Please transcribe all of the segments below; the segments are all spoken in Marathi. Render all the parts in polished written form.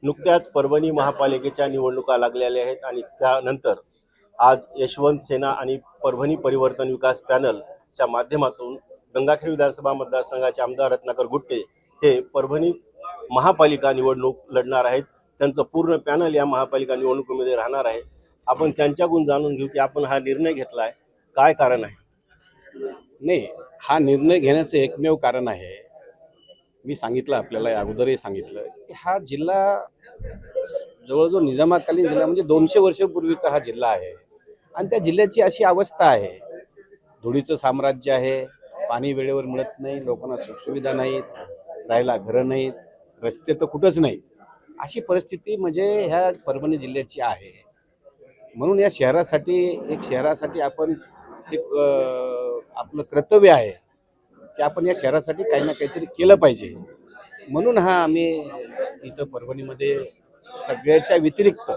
नुकत्याच परभणी महापालिकेच्या निवडणुका लागलेल्या आहेत आणि त्यानंतर आज यशवंत सेना आणि परभणी परिवर्तन विकास पॅनलच्या माध्यमातून गंगाखेड विधानसभा मतदारसंघाचे आमदार रत्नाकर गुट्टे हे परभणी महापालिका निवडणूक लढणार आहेत. त्यांचं पूर्ण पॅनल या महापालिका निवडणुकीमध्ये राहणार आहे. आपण त्यांच्याकडून जाणून घेऊ की आपण हा निर्णय घेतला आहे, काय कारण आहे. नाही, हा निर्णय घेण्याचं एकमेव कारण आहे, मी सांगितलं आपल्याला अगोदरही सांगितलं की हा जिल्हा जवळजवळ निजामाकालीन जिल्हा म्हणजे 200 वर्षापूर्वीचा हा जिल्हा आहे आणि त्या जिल्ह्याची अशी अवस्था आहे, धुळीचं साम्राज्य आहे, पाणी वेळेवर मिळत नाही, लोकांना सुखसुविधा नाहीत, राहायला घरं नाहीत, रस्ते तर कुठंच नाहीत, अशी परिस्थिती म्हणजे ह्या परभणी जिल्ह्याची आहे. म्हणून या शहरासाठी आपण एक आपलं कर्तव्य आहे की आपण या शहरासाठी काही ना काहीतरी केलं पाहिजे. म्हणून हा आम्ही इथं परभणीमध्ये सगळ्याच्या व्यतिरिक्त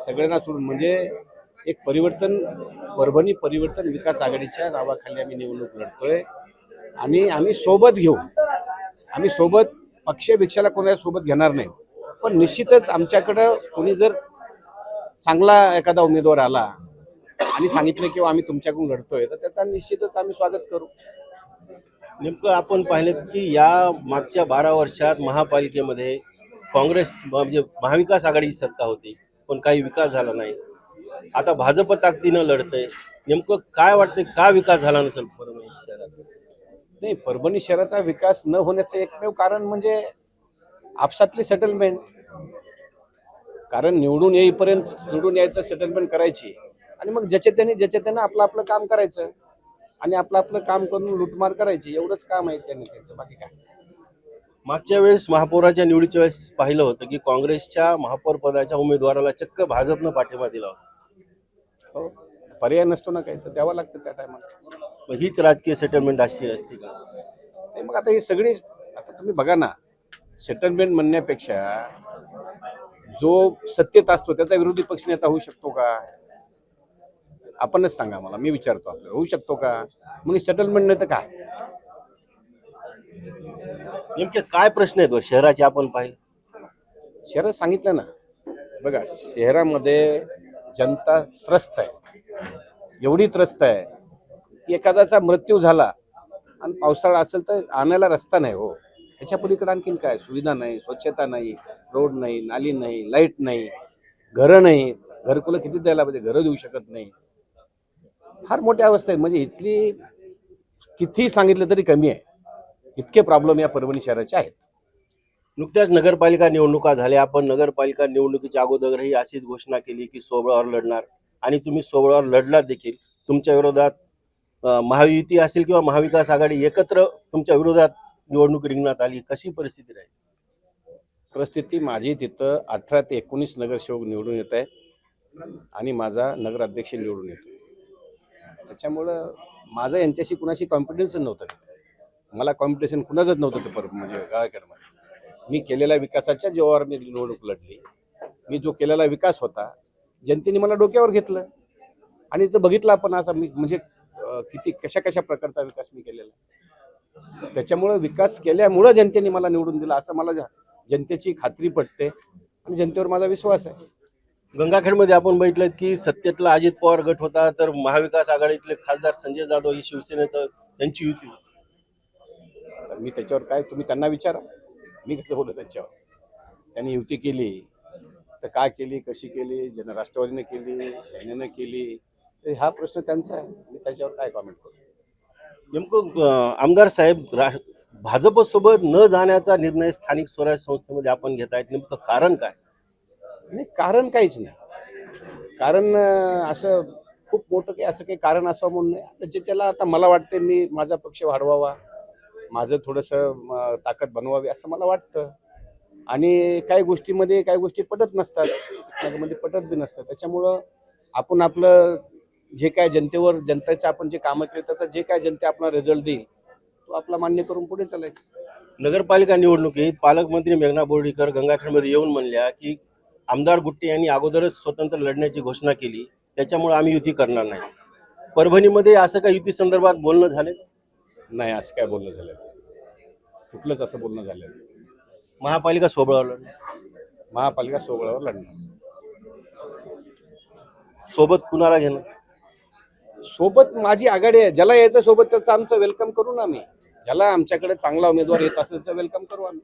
सगळ्यांना सोडून म्हणजे एक परभणी परिवर्तन विकास आघाडीच्या नावाखाली आम्ही निवडणूक लढतोय आणि आम्ही सोबत पक्षभिक्षाला कोणाला सोबत घेणार नाही. पण निश्चितच आमच्याकडं कोणी जर चांगला एखादा उमेदवार आला आणि सांगितलं की आम्ही तुमच्याकडून लढतोय तर त्याचा निश्चितच आम्ही स्वागत करू. नेमकं आपण पाहिलं की या मागच्या 12 वर्षात महापालिकेमध्ये काँग्रेस म्हणजे महाविकास आघाडीची सत्ता होती, पण काही विकास झाला नाही. आता भाजप ताकदीनं लढतंय. नेमकं काय वाटतंय, का विकास झाला नसेल परभणी शहरात? नाही, परभणी शहराचा विकास न होण्याचं एकमेव कारण म्हणजे आपसातली सेटलमेंट. कारण निवडून यायचं सेटलमेंट करायची आणि मग ज्याच्या त्याने आपलं आपलं काम करायचं आणि आपलं काम करून लुटमार करायची, एवढंच काम आहे त्यांचं, बाकी काय. मागच्या वेळेस महापौराच्या निवडीच्या वेळेस पाहिलं होतं की काँग्रेसच्या महापौर पदाच्या उमेदवाराला चक्क भाजपनं पाठिंबा दिला होता. हो, पर्याय नसतो ना, काही तर द्यावं लागतं त्या टायमाला. मग हीच राजकीय सेटलमेंट अशी असते का? नाही, मग आता ही सगळी, आता तुम्ही बघा ना, सेटलमेंट म्हणण्यापेक्षा जो सत्तेत असतो त्याचा विरोधी पक्षनेता होऊ शकतो का? आपणच सांगा मला, मी विचारतो आपल्याला, होऊ शकतो का? मग सेटलमेंट नाही तर काय? नेमके काय प्रश्न आहेत शहराचे आपण पाहिले? शहरात सांगितलं ना, बघा, शहरामध्ये जनता त्रस्त आहे, एवढी त्रस्त आहे की एखाद्याचा मृत्यू झाला आणि पावसाळा असेल तर आणायला रस्ता नाही हो. ह्याच्या पलीकडे आणखीन काय? सुविधा नाही, स्वच्छता नाही, रोड नाही, नाली नाही, लाईट नाही, घरं नाही. घरकुलं किती द्यायला पाहिजे, घरं देऊ शकत नाही. फार मोठी अवस्था आहे. म्हणजे इथली किती सांगितलं तरी कमी आहे, इतके प्रॉब्लेम या परभणी शहराचे आहेत. नुकत्याच नगरपालिका निवडणुका झाल्या. आपण नगरपालिका निवडणुकीच्या अगोदरही अशीच घोषणा केली की सोबळावर लढणार आणि तुम्ही सोबळावर लढलात देखील. तुमच्या विरोधात महायुती असेल किंवा महाविकास आघाडी एकत्र तुमच्या विरोधात निवडणूक रिंगणात आली. कशी परिस्थिती राहील? परिस्थिती माझी तिथं 18 ते 19 नगरसेवक निवडून येत आहेत आणि माझा नगराध्यक्ष निवडून येतो. त्याच्यामुळं माझं यांच्याशी कुणाशी कॉम्पिटिशनच नव्हतं. मला कॉम्पिटिशन कुणाचंच नव्हतं ते म्हणजे गाळाखेडमध्ये. मी केलेल्या विकासाच्या जीवावर मी निवडणूक लढली. मी जो केलेला विकास होता जनतेने मला डोक्यावर घेतलं आणि इथं बघितलं आपण आता मी म्हणजे किती कशा प्रकारचा विकास मी केलेला. त्याच्यामुळं विकास केल्यामुळं जनतेने मला निवडून दिलं असं मला जनतेची खात्री पटते आणि जनतेवर माझा विश्वास आहे. गंगाखेडमध्ये आपण बघितलं की सत्तेतला अजित पवार गट होता, तर महाविकास आघाडीतले खासदार संजय जाधव ही शिवसेनेचं त्यांची युती होती. तर मी त्याच्यावर काय, तुम्ही त्यांना विचारा, मी कसं बोलतो त्यांच्यावर. त्यांनी युती केली तर काय केली, कशी केली, राष्ट्रवादीने केली, सैन्याने केली, तर हा प्रश्न त्यांचा आहे. मी त्याच्यावर काय कॉमेंट करू. नेमकं आमदार साहेब भाजपसोबत न जाण्याचा निर्णय स्थानिक स्वराज्य संस्थेमध्ये आपण घेत आहेत, नेमकं कारण काय? नाही, कारण काहीच नाही. कारण असं खूप मोठं काही असं काही कारण असावं म्हणून नाही. आता जे त्याला, आता मला वाटते मी माझा पक्ष वाढवावा, माझं थोडंसं ताकद बनवावी असं मला वाटतं. आणि काही गोष्टी पटत नसतात, मध्ये पटत बी नसतात. त्याच्यामुळं आपण आपलं जे काय जनतेचं आपण जे कामं केले त्याचा जे काय जनते आपला रिझल्ट देईल तो आपला मान्य करून पुढे चालायचं. नगरपालिका निवडणुकीत पालकमंत्री मेघना बोर्डीकर गंगाखेडमध्ये येऊन म्हणल्या की आमदार गुट्टे यांनी अगोदरच स्वतंत्र लढण्याची घोषणा केली, त्याच्यामुळे आम्ही युती करणार नाही. परभणीमध्ये असं काही युती संदर्भात बोलणं झालं? नाही, असं काय बोलणं झालं, कुठलंच असं बोलणं झालं. महापालिका सोबळावर लढणार. महापालिका सोबळावर लढणार. सोबत कुणाला घेणं? सोबत माझी आघाडी आहे, ज्याला यायचं सोबत त्याचं आमचं वेलकम करू ना आम्ही. ज्याला आमच्याकडे चांगला उमेदवार येत असेल त्याचं वेलकम करू आम्ही.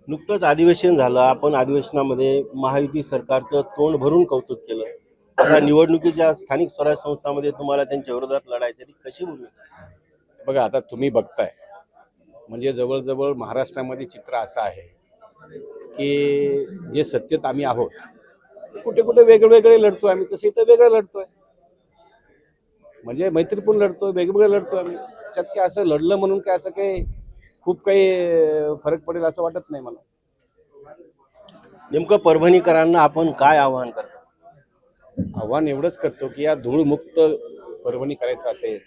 नुकतंच अधिवेशन झालं, आपण अधिवेशनामध्ये महायुती सरकारचं तोंड भरून कौतुक केलं. आता निवडणुकीच्या स्थानिक स्वराज्य संस्थांमध्ये तुम्हाला त्यांच्या विरोधात लढायचं, ती कशी भूमिका? बघा आता तुम्ही बघताय, म्हणजे जवळजवळ महाराष्ट्रामध्ये चित्र असं आहे की जे सत्तेत आम्ही आहोत कुठे कुठे वेगवेगळे लढतोय आम्ही, तसे इथं वेगळं लढतोय, म्हणजे मैत्रीपूर्ण लढतोय, वेगवेगळं लढतोय आम्ही. त्याच्यात काय असं लढलं म्हणून काय असं काही खूप काही फरक पडेल असं वाटत नाही मला. नेमकं परभणीकरांना आपण काय आवाहन करतो? आव्हान एवढंच करतो की या धूळमुक्त परभणी करायचं असेल,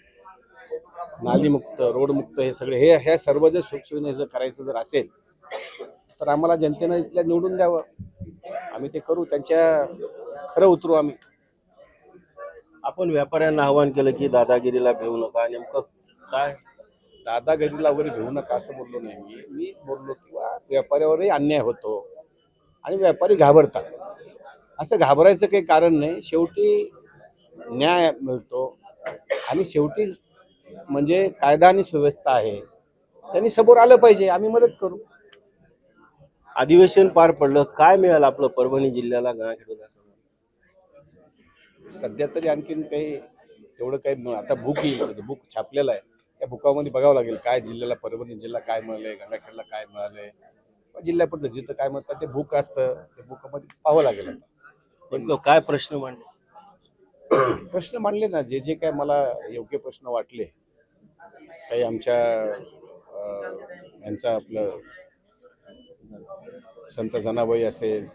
नालीमुक्त, रोडमुक्त, हे सगळे ह्या सर्व जर सुखसुविधा जर करायचं जर असेल तर आम्हाला जनतेनं इथल्या निवडून द्यावं. आम्ही ते करू, त्यांच्या खरं उतरू आम्ही. आपण व्यापाऱ्यांना आवाहन केलं की दादागिरीला भिवू नका, नेमकं काय? दादागिरीला वगैरे घेऊ नका असं बोललो नाही मी बोललो किंवा व्यापाऱ्यावरही अन्याय होतो आणि व्यापारी घाबरतात. असं घाबरायचं काही कारण नाही. शेवटी न्याय मिळतो आणि शेवटी म्हणजे कायदा आणि सुव्यवस्था आहे, त्यांनी समोर आलं पाहिजे, आम्ही मदत करू. अधिवेशन पार पडलं, काय मिळालं आपलं परभणी जिल्ह्याला, गंगाखेड विधानसभा? सध्या तरी आणखीन काही तेवढं काही आता बुक येईल, बुक छापलेलं आहे, त्या बुकामध्ये बघावं लागेल काय जिल्ह्याला, परभणी जिल्हा काय मिळालंय, गंगाखेडला काय मिळालंय, जिल्ह्यापुरतं जिथं काय म्हणतात ते बुक असतं, ते बुकामध्ये पाहावं लागेल. नेमकं काय प्रश्न मांडले? प्रश्न मांडले ना, जे जे काय मला योग्य प्रश्न वाटले, काही आमच्या यांचा आपलं संत जनाबाई असेल,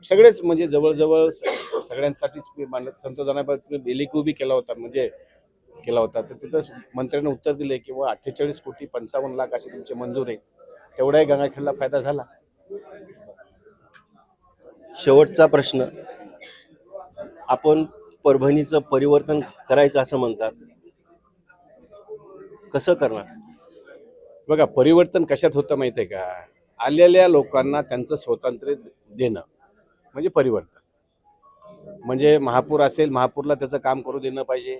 सगळेच म्हणजे जवळजवळ सगळ्यांसाठीच मी मानत. संत जनाबाई बेलिक उभी केला होता, म्हणजे केला होता, तर तिथं मंत्र्यांनी उत्तर दिले की 48 कोटी 55 लाख अशी तुमची मंजूर आहे, तेवढाही गंगाखेडला फायदा झाला. शेवटचा प्रश्न, आपण परभणीचं परिवर्तन करायचं असं म्हणतात, कसं करणार? बघा परिवर्तन कशात होतं माहिती आहे का, आलेल्या लोकांना त्यांचं स्वातंत्र्य देणं म्हणजे परिवर्तन. म्हणजे महापौर असेल, महापौरला त्याचं काम करू देणं पाहिजे,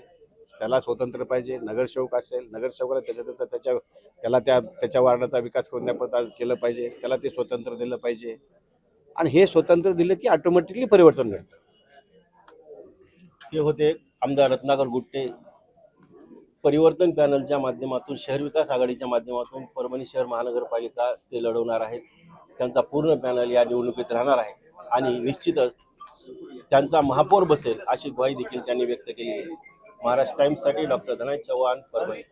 त्याला स्वातंत्र्य पाहिजे. नगरसेवक असेल, नगरसेवकाला त्याच्या वार्डाचा विकास करण्यापर्यंत केलं पाहिजे, त्याला ते स्वातंत्र्य दिलं पाहिजे. आणि हे स्वातंत्र्य दिलं की ऑटोमॅटिकली परिवर्तन घडतं. हे होते आमदार रत्नाकर गुट्टे. परिवर्तन पॅनलच्या माध्यमातून, शहर विकास आघाडीच्या माध्यमातून परभणी शहर महानगरपालिका ते लढवणार आहेत. त्यांचा पूर्ण पॅनल या निवडणुकीत राहणार आहे आणि निश्चितच त्यांचा महापौर बसेल अशी ग्वाही देखील त्यांनी व्यक्त केली आहे. महाराष्ट्र टाइम्ससाठी डॉक्टर धनंजय चव्हाण, परभणी.